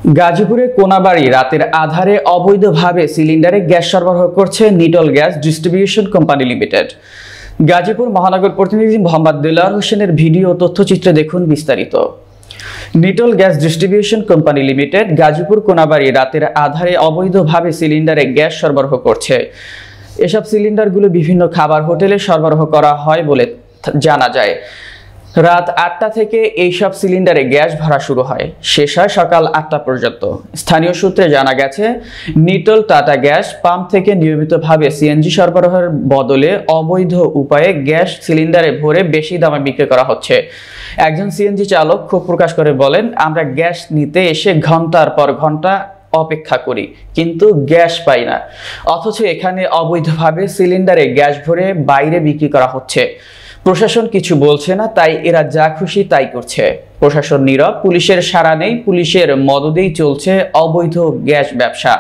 গাজীপুরের কোনাবাড়ী রাতের আধারে অবৈধভাবে সিলিন্ডারে গ্যাস সরবরাহ করছে Nitol gas distribution company limited. Gazipur মহানগর প্রতিনিধি মোহাম্মদ দেলোয়ার হোসেনের ভিডিও তথ্যচিত্রে দেখুন বিস্তারিত। Nitol gas distribution company limited Gazipur Konabari রাতের আধারে অবৈধভাবে সিলিন্ডারে গ্যাস সরবরাহ করছে। এসব সিলিন্ডারগুলো বিভিন্ন খাবার হোটেলে সরবরাহ করা হয় বলে জানা যায়। রাত ৮টা থেকে এইসব সিলিন্ডারে গ্যাস ভরা শুরু হয়, শেষ হয় সকাল ৮টা পর্যন্ত। স্থানীয় সূত্রে জানা গেছে, নিটল টাটা গ্যাস পাম্প থেকে নিয়মিতভাবে সিএনজি সরবরাহের বদলে অবৈধ উপায়ে গ্যাস সিলিন্ডারে ভরে বেশি দামে বিক্রি করা হচ্ছে। একজন সিএনজি চালক ক্ষোভ প্রকাশ করে বলেন, আমরা গ্যাস নিতে এসে ঘন্টার পর ঘন্টা অপেক্ষা করি, কিন্তু গ্যাস পাই না, অথচ এখানে অবৈধভাবে সিলিন্ডারে গ্যাস ভরে বাইরে বিক্রি করা হচ্ছে। প্রশাসন কিছু বলছে না, তাই এরা যা খুশি তাই করছে। প্রশাসন নীরব, পুলিশের সাড়া নেই, পুলিশের মদদেই চলছে অবৈধ গ্যাস ব্যবসা।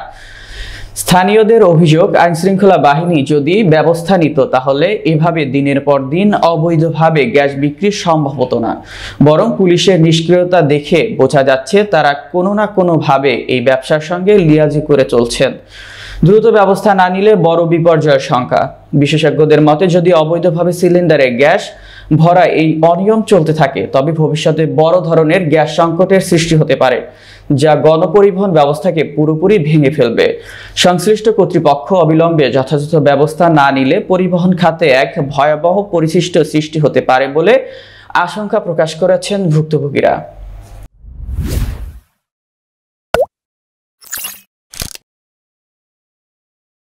স্থানীয়দের অভিযোগ, আইনশৃঙ্খলা বাহিনী যদি ব্যবস্থা নিত তাহলে এভাবে দিনের পর দিন অবৈধভাবে গ্যাস বিক্রি সম্ভব হতো না। বরং পুলিশের নিষ্ক্রিয়তা দেখে বোঝা যাচ্ছে তারা কোনো না কোনোভাবে এই ব্যবসার সঙ্গে লিয়াজি করে চলছেন। দ্রুত ব্যবস্থা না নিলে বড় বিপর্যয়ের শঙ্কা। বিশেষজ্ঞদের মতে, যদি অবৈধভাবে সিলিন্ডারে গ্যাস ভরা এই অনিয়ম চলতে থাকে তবে ভবিষ্যতে বড় ধরনের গ্যাস সংকটের সৃষ্টি হতে পারে, যা গণপরিবহন ব্যবস্থাকে পুরোপুরি ভেঙে ফেলবে। সংশ্লিষ্ট কর্তৃপক্ষ অবিলম্বে যথাযথ ব্যবস্থা না নিলে পরিবহন খাতে এক ভয়াবহ পরিস্থিতি সৃষ্টি হতে পারে বলে আশঙ্কা প্রকাশ করেছেন ভুক্তভোগীরা।